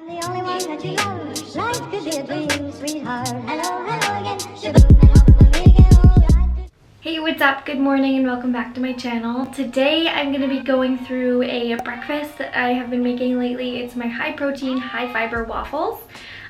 The only one that you love. Life could be a dream, sweetheart. Hello, hello again. Shaboom, and off the weekend, all right. Hey, what's up? Good morning and welcome back to my channel. Today I'm going to be going through a breakfast that I have been making lately. It's my high protein, high fiber waffles.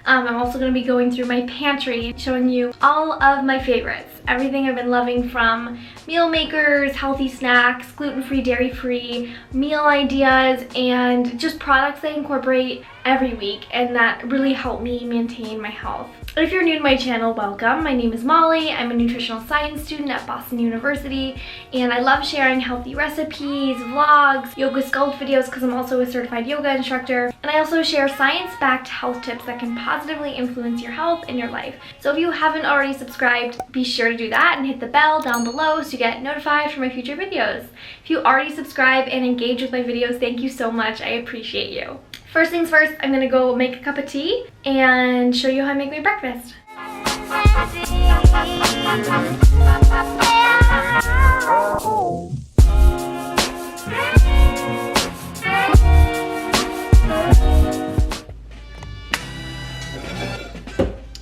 I'm also going to be going through my pantry, showing you all of my favorites. Everything I've been loving, from meal makers, healthy snacks, gluten-free, dairy-free, meal ideas, and just products that I incorporate every week and that really help me maintain my health. If you're new to my channel, welcome. My name is Molly. I'm a nutritional science student at Boston University, and I love sharing healthy recipes, vlogs, yoga sculpt videos because I'm also a certified yoga instructor, and I also share science-backed health tips that can positively influence your health and your life. So if you haven't already subscribed, be sure to do that and hit the bell down below so you get notified for my future videos. If you already subscribe and engage with my videos, thank you so much. I appreciate you. First things first, I'm gonna go make a cup of tea and show you how I make my breakfast.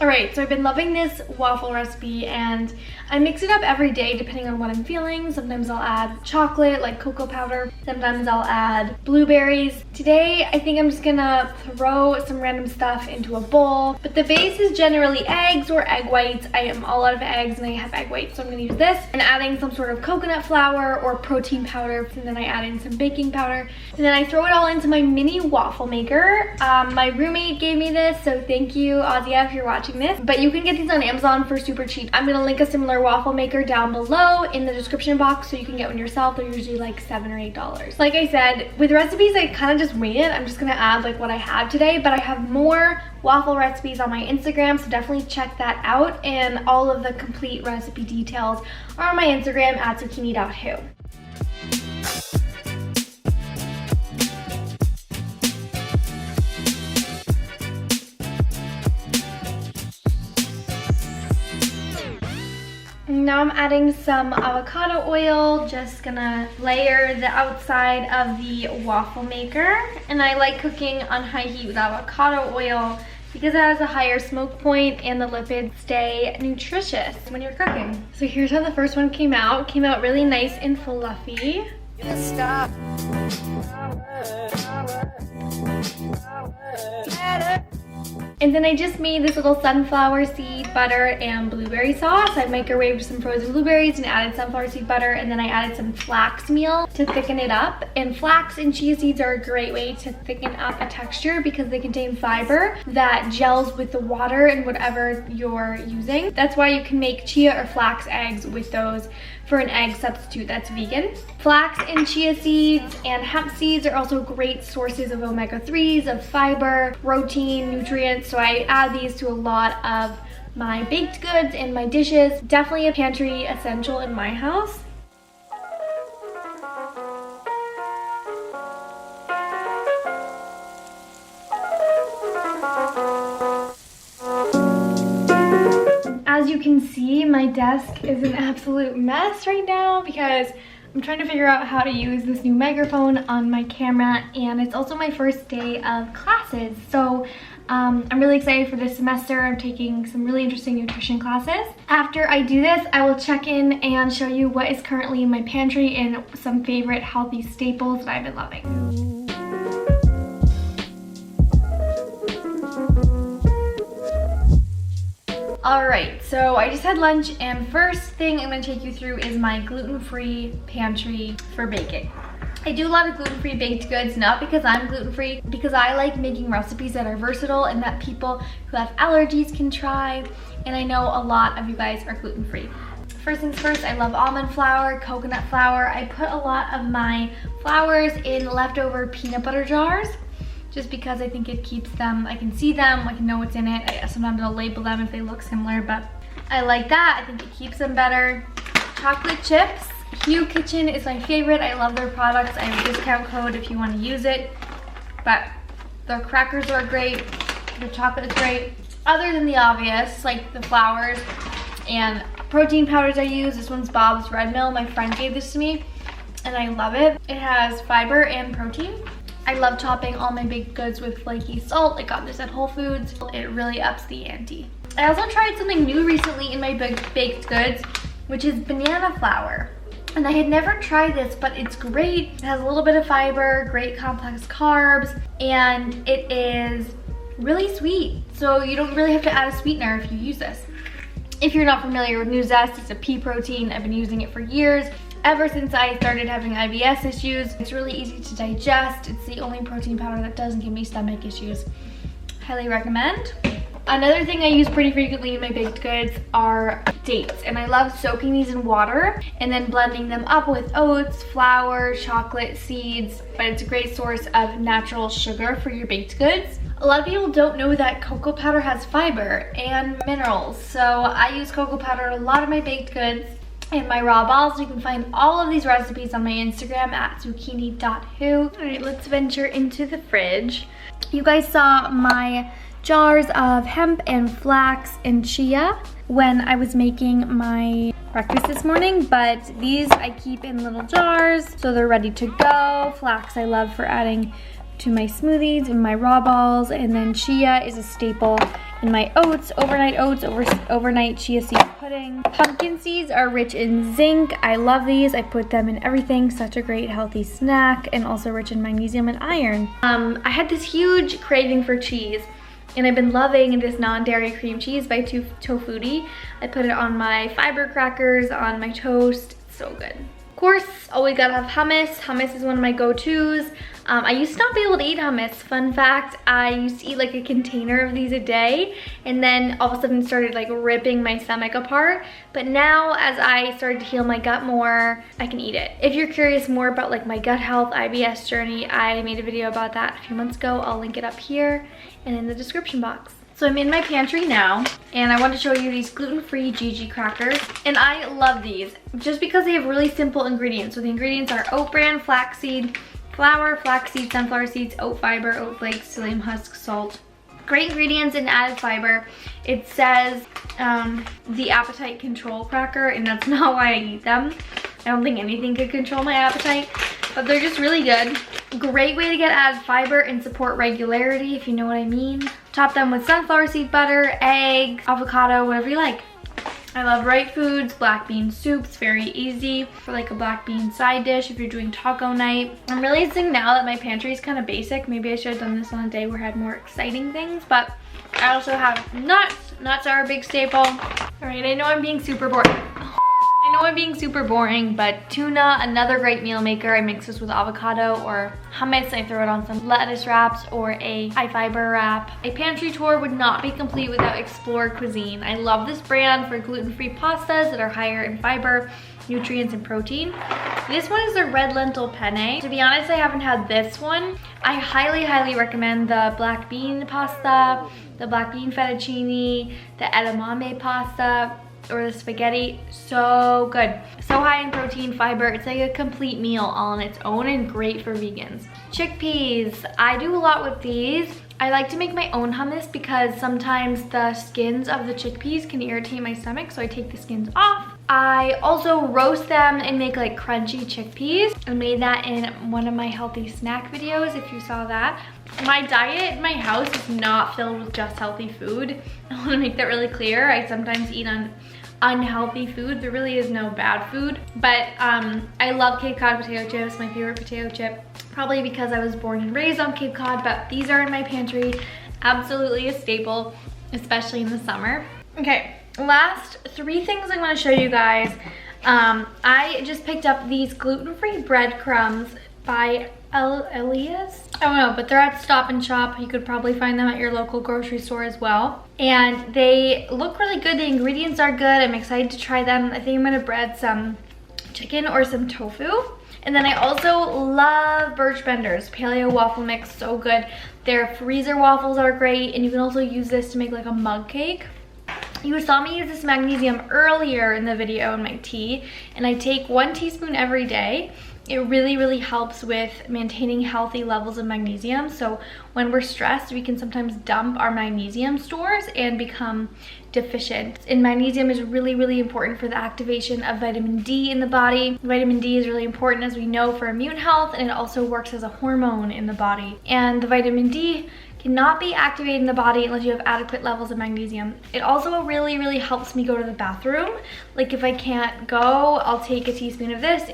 Alright, so I've been loving this waffle recipe and I mix it up every day depending on what I'm feeling. Sometimes I'll add chocolate, like cocoa powder. Sometimes I'll add blueberries. Today, I think I'm just gonna throw some random stuff into a bowl. But the base is generally eggs or egg whites. I am all out of eggs and I have egg whites, so I'm gonna use this. And adding some sort of coconut flour or protein powder. And then I add in some baking powder. And then I throw it all into my mini waffle maker. My roommate gave me this, so thank you, Azia, if you're watching this. But you can get these on Amazon for super cheap. I'm gonna link a similar waffle maker down below in the description box so you can get one yourself. They're usually like $7 or $8. Like I said, with recipes I kind of just wing it. I'm just gonna add like what I have today, but I have more waffle recipes on my Instagram, so definitely check that out. And all of the complete recipe details are on my Instagram at zucchini.who. Now I'm adding some avocado oil, just gonna layer the outside of the waffle maker. And I like cooking on high heat with avocado oil because it has a higher smoke point and the lipids stay nutritious when you're cooking. So here's how the first one came out. Came out really nice and fluffy. And then I just made this little sunflower seed butter and blueberry sauce. I microwaved some frozen blueberries and added sunflower seed butter, and then I added some flax meal to thicken it up. And flax and chia seeds are a great way to thicken up a texture because they contain fiber that gels with the water and whatever you're using. That's why you can make chia or flax eggs with those for an egg substitute that's vegan. Flax and chia seeds and hemp seeds are also great sources of omega-3s, of fiber, protein, nutrients. So I add these to a lot of my baked goods and my dishes. Definitely a pantry essential in my house. As you can see, my desk is an absolute mess right now because I'm trying to figure out how to use this new microphone on my camera, and it's also my first day of classes. So I'm really excited for this semester. I'm taking some really interesting nutrition classes. After I do this, I will check in and show you what is currently in my pantry and some favorite healthy staples that I've been loving. Alright, so I just had lunch, and first thing I'm going to take you through is my gluten-free pantry for baking. I do a lot of gluten-free baked goods, not because I'm gluten-free, because I like making recipes that are versatile and that people who have allergies can try, and I know a lot of you guys are gluten-free. First things first, I love almond flour, coconut flour. I put a lot of my flours in leftover peanut butter jars, just because I think it keeps them, I can see them, I can know what's in it. Sometimes I'll label them if they look similar, but I like that. I think it keeps them better. Chocolate chips. Hue Kitchen is my favorite. I love their products. I have a discount code if you want to use it. But their crackers are great. The chocolate is great. Other than the obvious, like the flours and protein powders I use. This one's Bob's Red Mill. My friend gave this to me and I love it. It has fiber and protein. I love topping all my baked goods with flaky salt. I got this at Whole Foods. It really ups the ante. I also tried something new recently in my baked goods, which is banana flour. And I had never tried this, but it's great. It has a little bit of fiber, great complex carbs, and it is really sweet. So you don't really have to add a sweetener if you use this. If you're not familiar with Nuzest, it's a pea protein. I've been using it for years. Ever since I started having IBS issues, it's really easy to digest. It's the only protein powder that doesn't give me stomach issues. Highly recommend. Another thing I use pretty frequently in my baked goods are dates, and I love soaking these in water and then blending them up with oats, flour, chocolate, seeds, but it's a great source of natural sugar for your baked goods. A lot of people don't know that cocoa powder has fiber and minerals, so I use cocoa powder in a lot of my baked goods and my raw balls. You can find all of these recipes on my Instagram at zucchini.who. All right, let's venture into the fridge. You guys saw my jars of hemp and flax and chia when I was making my breakfast this morning, but these I keep in little jars so they're ready to go. Flax I love for adding to my smoothies and my raw balls, and then chia is a staple in my oats, overnight chia seed pudding. Pumpkin seeds are rich in zinc. I love these. I put them in everything. Such a great healthy snack, and also rich in magnesium and iron. I had this huge craving for cheese, and I've been loving this non-dairy cream cheese by Tofutti. I put it on my fiber crackers, on my toast. It's so good. Of course, always gotta have hummus. Hummus is one of my go-tos. I used to not be able to eat hummus. Fun fact, I used to eat like a container of these a day, and then all of a sudden started like ripping my stomach apart. But now, as I started to heal my gut more, I can eat it. If you're curious more about like my gut health IBS journey, I made a video about that a few months ago. I'll link it up here and in the description box. So I'm in my pantry now, and I want to show you these gluten-free Gigi crackers. And I love these just because they have really simple ingredients. So the ingredients are oat bran, flaxseed, flour, flaxseed, sunflower seeds, oat fiber, oat flakes, psyllium husk, salt. Great ingredients and added fiber. It says the appetite control cracker, and that's not why I eat them. I don't think anything could control my appetite, but they're just really good. Great way to get added fiber and support regularity, if you know what I mean. Top them with sunflower seed butter, egg, avocado, whatever you like. I love right foods, black bean soups, very easy for like a black bean side dish if you're doing taco night. I'm realizing now that my pantry is kind of basic. Maybe I should have done this on a day where I had more exciting things, but I also have nuts. Nuts are a big staple. All right, I know I'm being super boring. But tuna, another great meal maker. I mix this with avocado or hummus. I throw it on some lettuce wraps or a high fiber wrap. A pantry tour would not be complete without Explore Cuisine. I love this brand for gluten-free pastas that are higher in fiber, nutrients, and protein. This one is the red lentil penne. To be honest, I haven't had this one. I highly recommend the black bean pasta, the black bean fettuccine, the edamame pasta, or the spaghetti. So good. So high in protein, fiber. It's like a complete meal all on its own and great for vegans. Chickpeas. I do a lot with these. I like to make my own hummus because sometimes the skins of the chickpeas can irritate my stomach, so I take the skins off. I also roast them and make like crunchy chickpeas. I made that in one of my healthy snack videos, if you saw that. My diet in my house is not filled with just healthy food. I want to make that really clear. I sometimes eat on unhealthy food. There really is no bad food, but I love Cape Cod potato chips, my favorite potato chip, probably because I was born and raised on Cape Cod, but these are in my pantry. Absolutely a staple, especially in the summer. Okay, last 3 things I'm going to show you guys. I just picked up these gluten-free breadcrumbs by Elias. I don't know, but they're at Stop and Shop. You could probably find them at your local grocery store as well. And they look really good. The ingredients are good. I'm excited to try them. I think I'm gonna bread some chicken or some tofu. And then I also love Birch Benders Paleo waffle mix, so good. Their freezer waffles are great, and you can also use this to make like a mug cake. You saw me use this magnesium earlier in the video in my tea, and I take 1 teaspoon every day. it really helps with maintaining healthy levels of magnesium. So when we're stressed, we can sometimes dump our magnesium stores and become deficient. And magnesium is really important for the activation of vitamin D in the body. Vitamin D is really important, as we know, for immune health, and it also works as a hormone in the body. And the vitamin D cannot be activated in the body unless you have adequate levels of magnesium. It also really helps me go to the bathroom. Like if I can't go, I'll take a teaspoon of this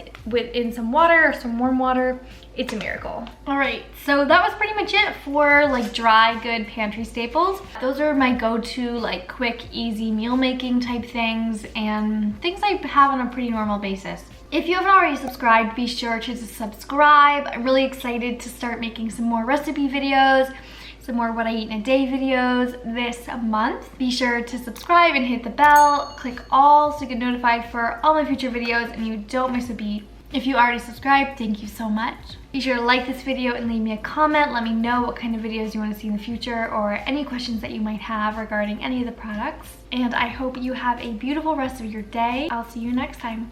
in some water or some warm water. It's a miracle. All right, so that was pretty much it for like dry, good pantry staples. Those are my go-to like quick, easy meal making type things and things I have on a pretty normal basis. If you haven't already subscribed, be sure to subscribe. I'm really excited to start making some more recipe videos, some more what I eat in a day videos this month. Be sure to subscribe and hit the bell. Click all so you get notified for all my future videos and you don't miss a beat. If you already subscribed, thank you so much. Be sure to like this video and leave me a comment. Let me know what kind of videos you want to see in the future or any questions that you might have regarding any of the products. And I hope you have a beautiful rest of your day. I'll see you next time.